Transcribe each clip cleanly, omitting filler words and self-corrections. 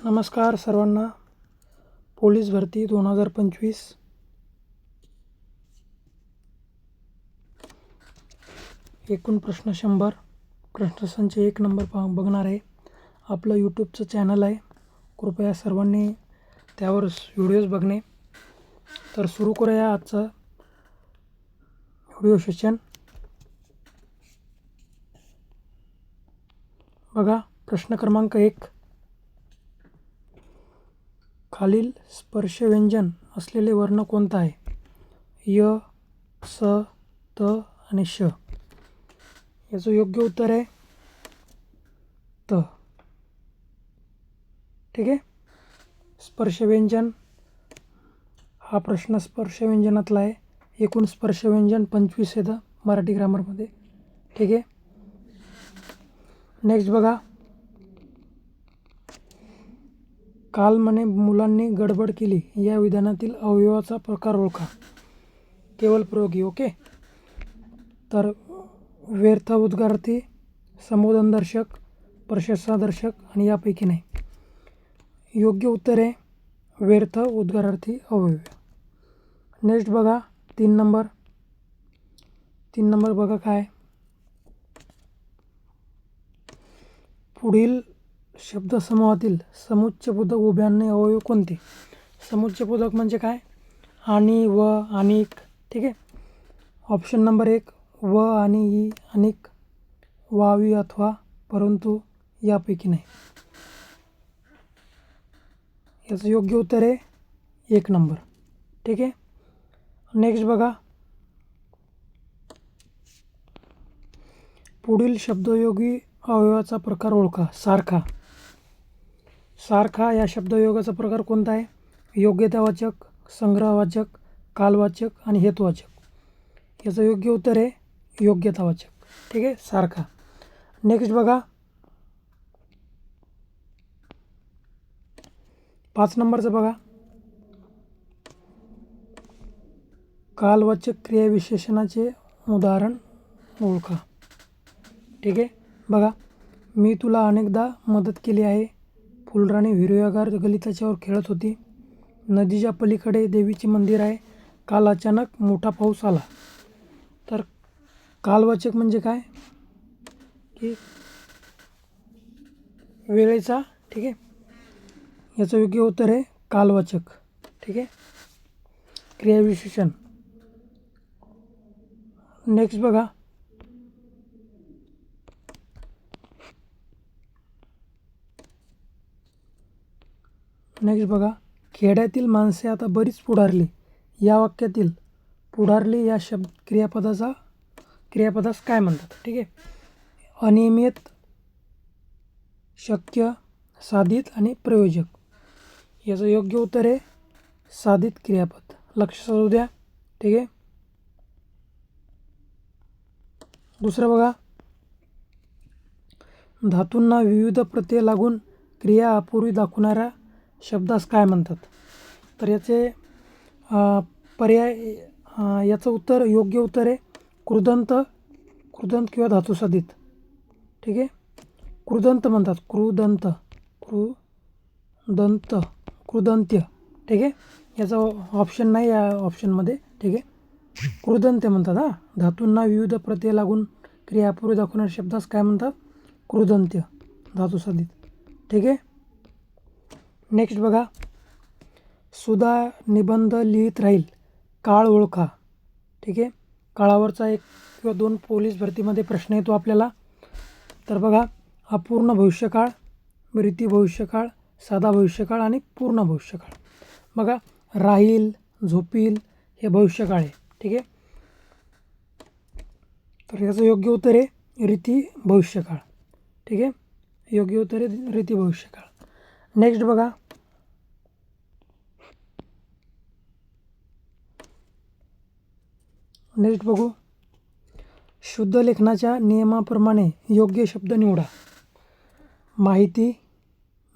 नमस्कार सर्वांना. पोलीस भरती 2025 एकूण प्रश्न 100. प्रश्नसंच 1 नंबर बघणार आहे. आपलं यूट्यूबचं चॅनल आहे, कृपया सर्वांनी त्यावर व्हिडिओज बघणे. तर सुरू करूया आजचं व्हिडिओ सेशन. बघा प्रश्न क्रमांक 1. खालील स्पर्शव्यंजन असलेले वर्ण कोणता आहे? य, स, त आणि श. याचं योग्य उत्तर आहे त. ठीक आहे. स्पर्शव्यंजन हा प्रश्न स्पर्शव्यंजनातला आहे. एकूण स्पर्शव्यंजन 25 येतं मराठी ग्रामरमध्ये. ठीक आहे. नेक्स्ट बघा. काल म्हणे मुलांनी गडबड केली या विधानातील अवयवाचा प्रकार ओळखा. केवळ प्रयोगी. ओके. तर व्यर्थ उद्गारार्थी, संबोधनदर्शक, प्रशंसादर्शक आणि यापैकी नाही. योग्य उत्तर आहे व्यर्थ उद्गारार्थी अवयव. नेक्स्ट बघा 3 नंबर. 3 नंबर बघा काय. पुढील शब्दसमूहातील समुच्चयबोधक उभ्याने अवयव कोणते? समुच्चयबोधक म्हणजे काय? आणि, व, अनिक. ठीक आहे. ऑप्शन नंबर 1 व आणि ई, अनिक, वावी अथवा, परंतु, यापैकी नाही. याचं योग्य उत्तर आहे 1 नंबर. ठीक आहे. नेक्स्ट बघा. पुढील शब्दयोगी अवयवाचा प्रकार ओळखा. सारखा. सारखा या शब्दयोगाचा प्रकार कोणता आहे? योग्यतावाचक, संग्रहवाचक, कालवाचक आणि हेतुवाचक. याचं योग्य उत्तर आहे योग्यतावाचक. ठीक आहे. सारखा. नेक्स्ट बघा 5 नंबरचं बघा. कालवाचक क्रियाविशेषणाचे उदाहरण ओळखा. ठीक आहे. बघा. मी तुला अनेकदा मदत केली आहे. फुलराणी हिरव्यागार गलिताच्यावर खेळत होती. नदीच्या पलीकडे देवीचे मंदिर आहे. काल अचानक मोठा पाऊस आला. तर कालवाचक म्हणजे काय की वेळेचा. ठीक आहे. याचं योग्य उत्तर आहे कालवाचक. ठीक आहे. क्रियाविशेषण. नेक्स्ट बघा. खेड्यातील माणसे आता बरीच पुढारली. या वाक्यातील पुढारली या क्रियापदास काय म्हणतात? ठीक आहे. अनियमित, शक्य, साधित आणि प्रयोजक. याचं योग्य उत्तर आहे साधित क्रियापद. लक्ष असू द्या. ठीक आहे. दुसरं बघा. धातूंना विविध प्रत्यय लागून क्रिया अपूर्वी दाखवणाऱ्या शब्दास काय म्हणतात? तर याचे पर्याय, याचं उत्तर, योग्य उत्तर आहे कृदंत किंवा धातुसाधित. ठीक आहे. कृदंत म्हणतात. कृदंत्य. ठीक आहे. याचा ऑप्शन नाही या ऑप्शनमध्ये. ठीक आहे. कृदंत्य म्हणतात. धातूंना विविध प्रत्यय लागून क्रिया अपूर्वी दाखवणाऱ्या शब्दास काय म्हणतात? कृदंत्य, धातुसाधित. ठीक आहे. नेक्स्ट बघा. सुधा निबंध लिहित राहील. काळ ओळखा. ठीक आहे. काळावरचा 1 किंवा 2 पोलीस भरतीमध्ये प्रश्न येतो आपल्याला. तर बघा. अपूर्ण भविष्यकाळ, रीती भविष्यकाळ, साधा भविष्यकाळ आणि पूर्ण भविष्यकाळ. बघा. राहील, झोपील हे भविष्यकाळ आहे. ठीक आहे. तर याचं योग्य उत्तर आहे रीती भविष्यकाळ. ठीक आहे. योग्य उत्तर आहे रीती भविष्यकाळ. नेक्स्ट बघा. नेक्स्ट बघू. शुद्ध लेखनाच्या नियमाप्रमाणे योग्य शब्द निवडा. माहिती,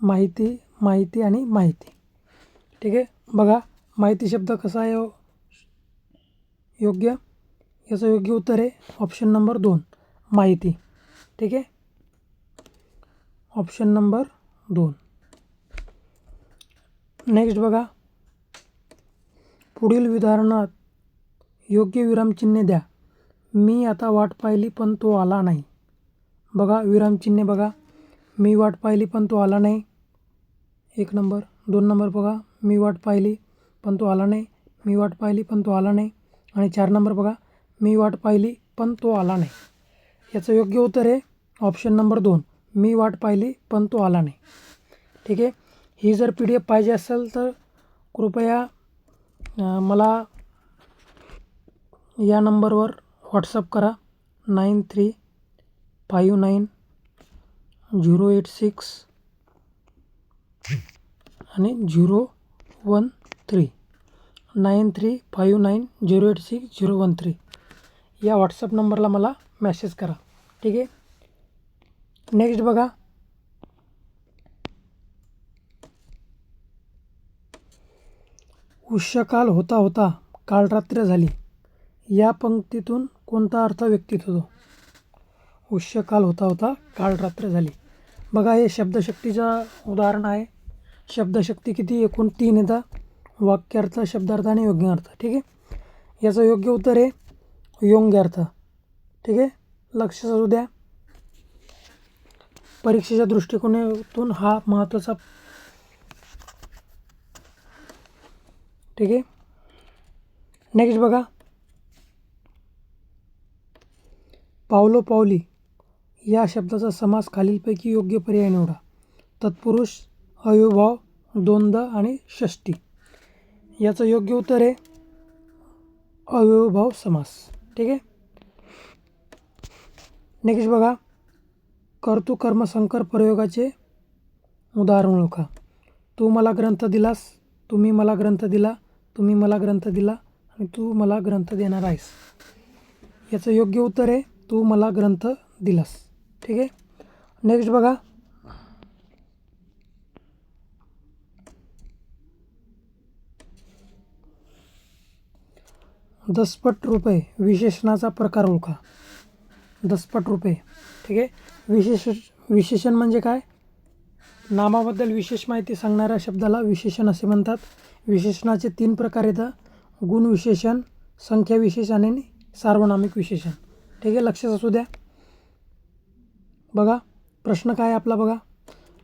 माहिती, माहिती आणि माहिती. ठीक आहे. बघा. माहिती शब्द कसा आहे योग्य? याचं योग्य उत्तर आहे ऑप्शन नंबर 2 माहिती. ठीक आहे. Option number 2. नेक्स्ट बघा, पुढील उदाहरणात योग्य विरामचिन्हे द्या. मी आता वाट पाहिली पण तो आला नाही. बघा विरामचिन्हे बघा, मी वाट पाहिली पण तो आला नाही, 1 नंबर. 2 नंबर बघा, मी वाट पाहिली पण तो आला नाही, मी वाट पाहिली पण तो आला नाही. आणि 4 नंबर बघा, मी वाट पाहिली पण तो आला नाही. याचं योग्य उत्तर आहे ऑप्शन नंबर 2, मी वाट पाहिली पण तो आला नाही. ठीक आहे. ही जर PDF पाहिजे असेल तर कृपया मला या नंबरवर व्हॉट्सअप करा, 93590860 आणि 013 9359086013 या व्हॉट्सअप नंबरला मला मॅसेज करा. ठीक आहे. नेक्स्ट बघा, उष्यकाल होता होता काल रात्र झाली. या पंक्तीतून कोणता अर्थ व्यक्तित होतो? उष्यकाल होता होता काल रात्र झाली. बघा हे शब्दशक्तीचं उदाहरण आहे. शब्दशक्ती किती? एकूण 3 येतात, वाक्यार्थ, शब्दार्थ आणि योग्यार्थ. ठीक आहे. याचं योग्य उत्तर आहे योग्यार्थ. ठीक आहे, लक्ष असू द्या. परीक्षेच्या दृष्टिकोनातून हा महत्त्वाचा. ठीक आहे. नेक्स्ट बघा, पावलो पावली या शब्दाचा समास खालीलपैकी योग्य पर्याय निवडा. तत्पुरुष, अव्ययभाव, द्वंद्व आणि षष्ठी. याचं योग्य उत्तर आहे अव्ययभाव समास. ठीक आहे. नेक्स्ट बघा, कर्तृकर्मसंकर प्रयोगाचे उदाहरण ओळखा. तू मला ग्रंथ दिलास, तुम्ही मला ग्रंथ दिला, तुम्ही मला ग्रंथ दिला आणि तू मला ग्रंथ देणार आहेस. याचं योग्य उत्तर आहे तू मला ग्रंथ दिलास. ठीक आहे. नेक्स्ट बघा, दसपट रुपये विशेषणाचा प्रकार ओळखा. दसपट रुपये. ठीक आहे. विशेषण म्हणजे काय? नामाबद्दल विशेष माहिती सांगणाऱ्या शब्दाला विशेषण असे म्हणतात. विशेषणाचे 3 प्रकार येतात, गुणविशेषण, संख्या विशेषण आणि सार्वनामिक विशेषण. ठीक आहे, लक्षात असू द्या. बघा प्रश्न काय आपला बघा,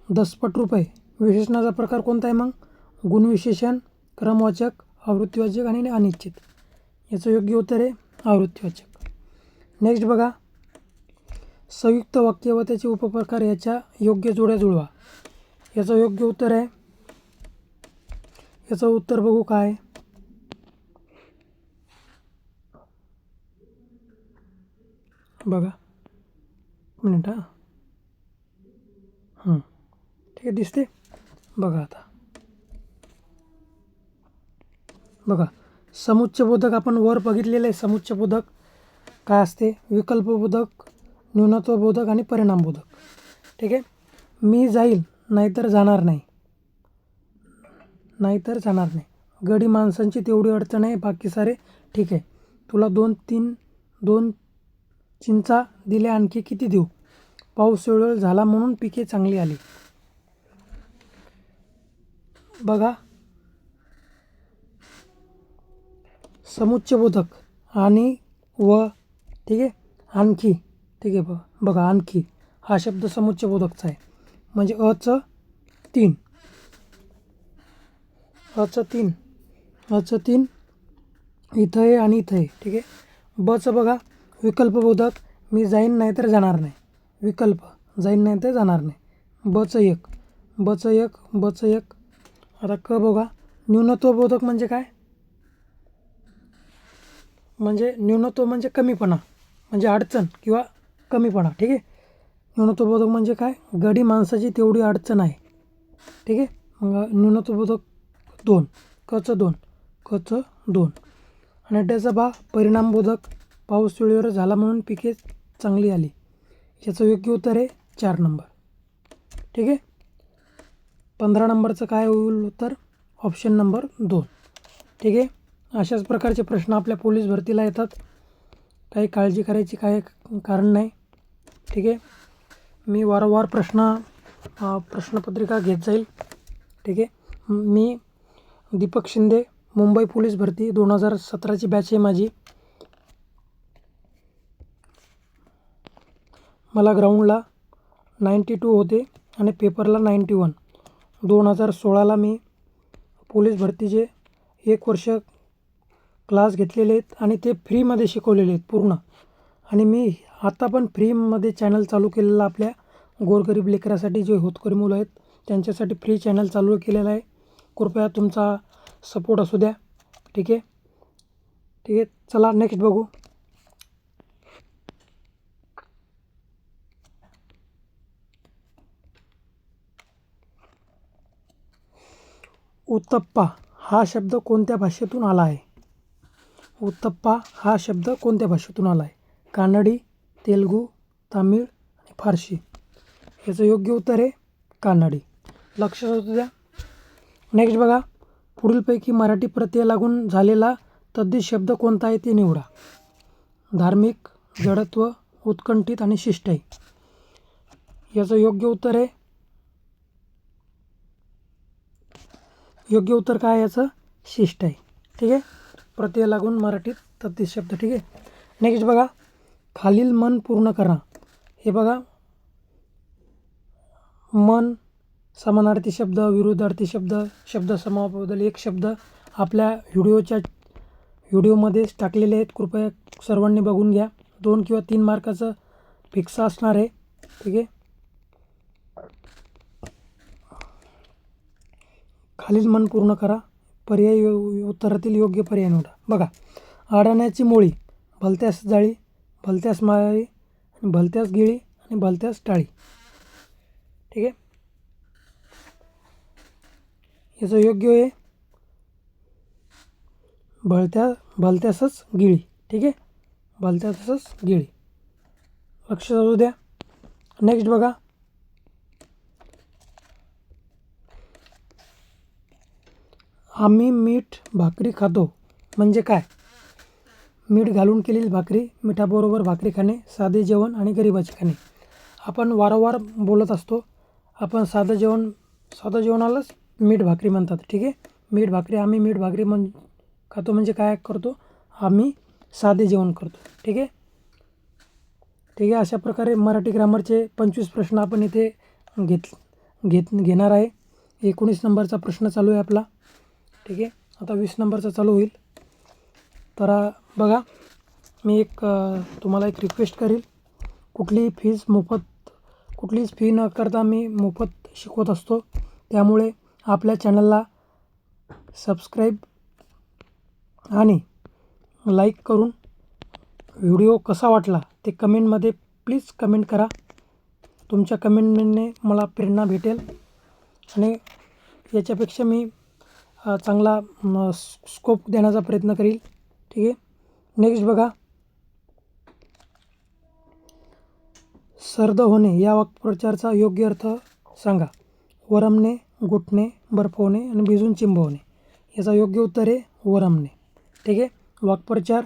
दसपट रुपये विशेषणाचा प्रकार कोणता आहे? मग गुणविशेषण, क्रमवाचक, आवृत्तीवाचक आणि अनिश्चित. याचं योग्य उत्तर आहे आवृत्तीवाचक. नेक्स्ट बघा, संयुक्त वाक्य व त्याचे उपप्रकार याच्या योग्य जोड्या जुळवा. याचं योग्य उत्तर आहे, याचं उत्तर बघू काय. बघा मिनिट ठीक आहे, दिसते बघा. आता बघा समुच्चयबोधक आपण वर बघितलेलं आहे. समुच्चयबोधक काय असते? विकल्पबोधक, न्यूनत्वबोधक आणि परिणामबोधक. ठीक आहे. मी जाईल नाहीतर जाणार नाही, नाहीतर जाणार नाही. गडी माणसांची तेवढी अडचण आहे, बाकी सारे ठीक आहे. तुला 2 चिंचा दिल्या, आणखी किती देऊ? पाऊस वेळेवर झाला म्हणून पिके चांगली आली. बघा समुच्चयबोधक आणि व, ठीक आहे, आणखी. ठीक आहे. बघा आणखी हा शब्द समुच्चयबोधकचा आहे. म्हणजे अचं 3 इथं आहे आणि इथं आहे. ठीक आहे. बचं बघा विकल्पबोधक, मी जाईन नाहीतर जाणार नाही. विकल्प, जाईन नाहीतर जाणार नाही. बचं एक. आता क बघा न्यूनत्वबोधक म्हणजे काय? म्हणजे न्यूनत्व म्हणजे कमीपणा, म्हणजे अडचण किंवा कमीपणा. ठीक आहे. न्यूनत्वबोधक म्हणजे काय? गडी माणसाची तेवढी अडचण आहे. ठीक आहे. मग न्यूनत्वबोधक 2, कचं 2. आणि त्याचा बा परिणामबोधक, पाऊस वेळेवर झाला म्हणून पिके चांगली आली. याचं योग्य उत्तर आहे 4 नंबर. ठीक आहे. 15 नंबरचं काय होईल उत्तर? Option number 2. ठीक आहे. अशाच प्रकारचे प्रश्न आपल्या पोलीस भरतीला येतात, काही काळजी करायची काय कारण नाही. ठीक आहे. मी वारंवार प्रश्नपत्रिका घेत जाईल. ठीक आहे. मी दीपक शिंदे, मुंबई पोलीस भरती 2017ची बॅच आहे माझी. मला ग्राउंडला 92 होते आणि पेपरला 91. 2016ला मी पोलीस भरतीचे 1 वर्ष क्लास घेतलेले आहेत आणि ते फ्रीमध्ये शिकवलेले आहेत पूर्ण. आणि मी आता पण फ्रीमध्ये चॅनल चालू केलेला आपल्या गोरगरीब लेकरासाठी, जे होतकरी मुलं आहेत त्यांच्यासाठी फ्री चॅनल चालू केलेला आहे. कृपया तुमचा सपोर्ट असू द्या. ठीक आहे, ठीक आहे. चला नेक्स्ट बघू. उत्तप्पा हा शब्द कोणत्या भाषेतून आला आहे? उत्तप्पा हा शब्द कोणत्या भाषेतून आला आहे? कानडी, तेलुगू, तामिळ आणि फारसी. याचं योग्य उत्तर आहे कानडी. लक्ष असू द्या. नेक्स्ट बघा. पुढीलपैकी मराठी प्रत्यय लागून झालेला तद्धित शब्द कोणता आहे ते निवडा. धार्मिक, जडत्व, उत्कंठित आणि शिष्टाई. याचं योग्य उत्तर आहे, योग्य उत्तर काय आहे याचं? शिष्टाई. ठीक आहे, प्रत्यय लागून मराठीत तद्धित शब्द. ठीक आहे. नेक्स्ट बघा. खालील मन पूर्ण करा. हे बघा, मन, समानार्थी शब्द, विरुद्धार्थी शब्द, शब्दसमूहाबद्दल एक शब्द आपल्या व्हिडिओमध्येच टाकलेले आहेत. कृपया सर्वांनी बघून घ्या. 2 किंवा 3 मार्काचं फिक्स असणार आहे. ठीक आहे. खालील मन पूर्ण करा. पर्याय उत्तरातील योग्य पर्याय निवडा. बघा, अडाण्याची मोळी, भलत्यास जाळी, भलत्यास माळी, आणि भलत्यास गिळी आणि भलत्यास टाळी. ठीक आहे. याचं योग्य आहे भलत्यासच गिळी. ठीक आहे, भलत्यासच गिळी. लक्ष असू द्या. नेक्स्ट बघा. आम्ही मीठ भाकरी खातो म्हणजे काय? मीठ घालून केलेली भाकरी, मिठाबरोबर भाकरी खाणे, साधे जेवण आणि गरिबाचे खाणे. आपण वारंवार बोलत असतो, आपण साधं जेवणालाच मीठ भाकरी म्हणतात. ठीक आहे. मीठ भाकरी, आम्ही मीठ भाकरी खातो म्हणजे काय करतो? आम्ही साधे जेवण करतो. ठीक आहे, ठीक आहे. अशा प्रकारे मराठी ग्रामरचे 25 प्रश्न आपण इथे घेणार आहे. 19 नंबरचा प्रश्न चालू आहे आपला. ठीक आहे, आता 20 नंबरचा चालू होईल. तर बघा, मी तुम्हाला एक रिक्वेस्ट करेल. कुठलीच फी न करता मी मोफत शिकवत असतो. त्यामुळे आपल्या चॅनलला सबस्क्राईब आणि लाईक करून व्हिडिओ कसा वाटला ते कमेंटमध्ये प्लीज कमेंट करा. तुमच्या कमेंटने मला प्रेरणा भेटेल आणि याच्यापेक्षा मी चांगला स्कोप देण्याचा प्रयत्न करील. ठीक आहे. नेक्स्ट बघा. सर्द होणे या वाक्प्रचाराचा योग्य अर्थ सांगा. वरमणे, घुटणे, बर्फवणे आणि भिजून चिंबवणे. याचा योग्य उत्तर आहे वरमणे. ठीक आहे. वाक्प्रचार,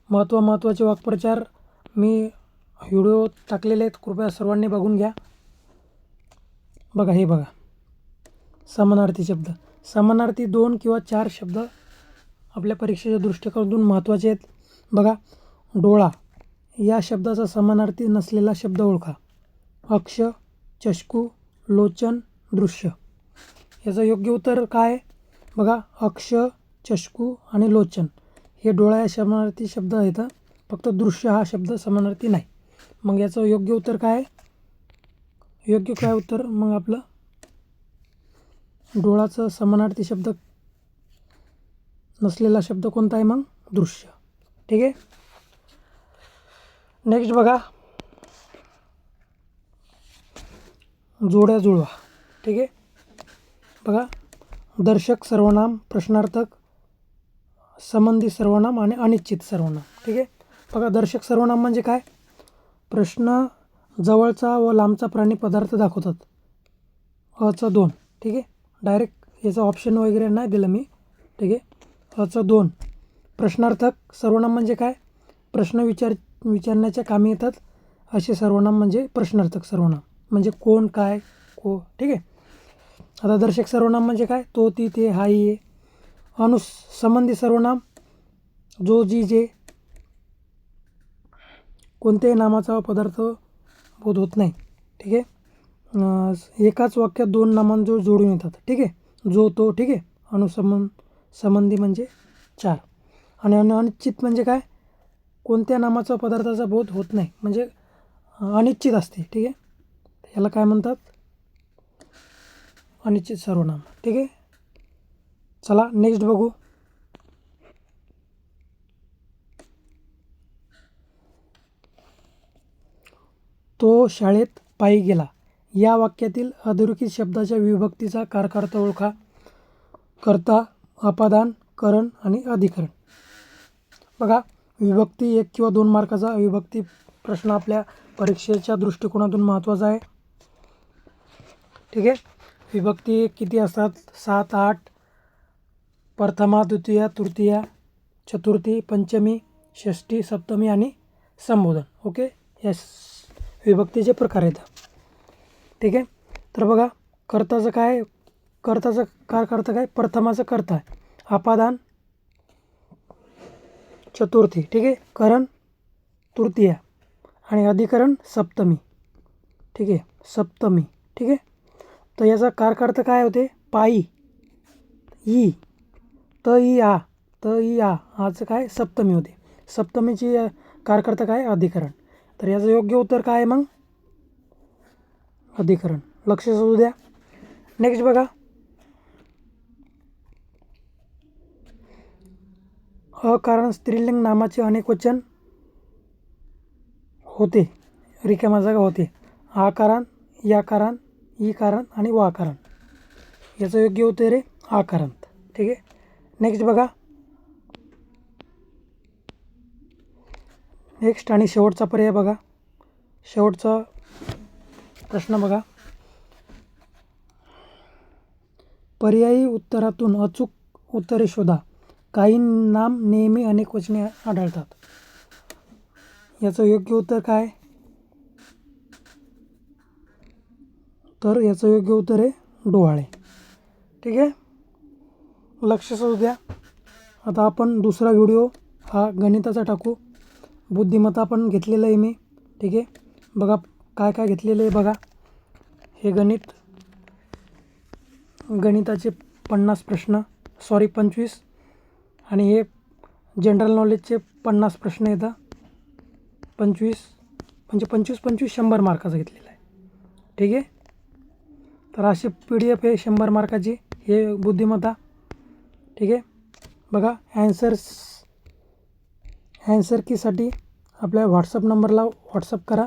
महत्त्वाचे वाक्प्रचार मी व्हिडिओ टाकलेले आहेत. कृपया सर्वांनी बघून घ्या. बघा, हे बघा, समानार्थी शब्द. समानार्थी 2 किंवा 4 शब्द आपल्या परीक्षेच्या दृष्टिकोनातून महत्त्वाचे आहेत. बघा, डोळा या शब्दाचा समानार्थी नसलेला शब्द ओळखा. अक्ष, चष्कू, लोचन, दृश्य. याचं योग्य उत्तर काय? बघा, अक्ष, चष्कू आणि लोचन हे डोळा या समानार्थी शब्द आहेत. फक्त दृश्य हा शब्द समानार्थी नाही. मग याचं योग्य उत्तर काय? योग्य काय उत्तर मग आपलं? डोळाचं समानार्थी शब्द नसलेला शब्द कोणता आहे मग? दृश्य. ठीक आहे. नेक्स्ट बघा, जोड्या जुळवा. ठीक आहे. बघा, दर्शक सर्वनाम, प्रश्नार्थक, संबंधी सर्वनाम आणि अनिश्चित सर्वनाम. ठीक आहे. बघा, दर्शक सर्वनाम म्हणजे काय? प्रश्न जवळचा व लांबचा प्राणी पदार्थ दाखवतात. अचं 2. ठीक आहे. डायरेक्ट याचं ऑप्शन वगैरे नाही दिलं मी. ठीक आहे. अचं 2. प्रश्नार्थक सर्वनाम म्हणजे काय? प्रश्न विचारण्याच्या कामी येतात असे सर्वनाम म्हणजे प्रश्नार्थक सर्वनाम. म्हणजे कोण, काय, ठीक आहे. आता दर्शक सर्वनाम म्हणजे काय? तो, ती, ते, हा, ही, अनुसंबंधी सर्वनाम जो, जी, जे. कोणत्याही नामाचा पदार्थ बोध होत नाही. ठीक आहे. एकाच वाक्यात दोन नामांजोड जोडून येतात. ठीक आहे. जो, तो. ठीक आहे. संबंधी म्हणजे 4. आणि अनिश्चित म्हणजे काय? कोणत्या नामाचा पदार्थाचा बोध होत नाही म्हणजे अनिश्चित असते. ठीक आहे. याला काय म्हणतात? अनिश्चित सर्वनाम. ठीक आहे. चला नेक्स्ट बघू. तो शाळेत पायी गेला. या वाक्यातील अधोरेखित शब्दाच्या विभक्तीचा कारकार्थ ओळखा. कर्ता, अपादान, करण आणि अधिकरण. बघा, विभक्ती 1 किंवा 2 मार्काचा विभक्ती प्रश्न आपल्या परीक्षेच्या दृष्टिकोनातून महत्त्वाचा आहे. ठीक आहे. विभक्ती किती असतात? 7, 8. प्रथमा, द्वितीया, तृतीया, चतुर्थी, पंचमी, षष्ठी, सप्तमी आणि संबोधन. ओके, या विभक्तीचे प्रकार आहेत. ठीक आहे. तर बघा, कर्ताचं काय? कर्ताचं कारकर्ता काय? प्रथमाचं कर्ता आहे. अपादान चतुर्थी. ठीक आहे. करण तृतीया आणि अधिकरण सप्तमी. ठीक आहे. सप्तमी. ठीक आहे. तर याचा कारकर्त काय होते? पायी, ई, त ई आ, त ई आ, आचं काय? सप्तमी होते. सप्तमीची कारकर्ता काय? अधिकरण. तर याचं योग्य उत्तर काय आहे मग? अधिकरण. लक्ष असू द्या. नेक्स्ट बघा, अकारण स्त्रीलिंग नामाचे अनेक वचन होते. रिकाम्या जागा होते. आकारण, याकारण, ईकारण आणि वाकारण. याचं योग्य उत्तर रे आकारण. ठीक आहे. नेक्स्ट बघा, नेक्स्ट आणि शेवटचा पर्याय बघा. शेवटचा प्रश्न बघा. पर्यायी उत्तरातून अचूक उत्तरे शोधा. काही नाम नेहमी अनेक वचने आढळतात. याचं योग्य उत्तर काय? तर याचं योग्य उत्तर आहे डोहाळे. ठीक आहे. लक्ष असू द्या. आता आपण दुसरा व्हिडिओ हा गणिताचा टाकू. बुद्धिमत्ता पण घेतलेलं आहे मी. ठीक आहे. बघा काय काय घेतलेलं आहे बघा. हे गणिताचे 50 प्रश्न, 25. आणि हे जनरल नॉलेजचे 50 प्रश्न येतात. 25 म्हणजे 25 100 मार्काचं घेतलेलं आहे. ठीक आहे. तर अशी PDF आहे 100 मार्काची. हे बुद्धिमत्ता. ठीक आहे. बघा, ॲन्सर कीसाठी आपल्या व्हॉट्सअप नंबरला व्हॉट्सअप करा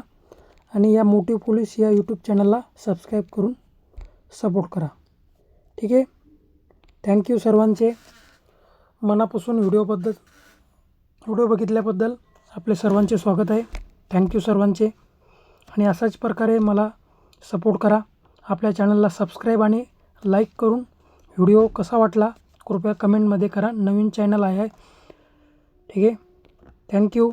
आणि या मोटिव्ह पोलीस या यूट्यूब चॅनलला सबस्क्राईब करून सपोर्ट करा. ठीक आहे. थँक्यू सर्वांचे. मनापासून व्हिडिओ बघितल्याबद्दल आपले सर्वांचे स्वागत आहे. थँक्यू सर्वांचे. आणि अशाच प्रकारे मला सपोर्ट करा. आपल्या चॅनलला सबस्क्राईब आणि लाईक करून व्हिडिओ कसा वाटला कृपया कमेंटमध्ये करा. नवीन चॅनल आहे. ठीक आहे. थँक्यू.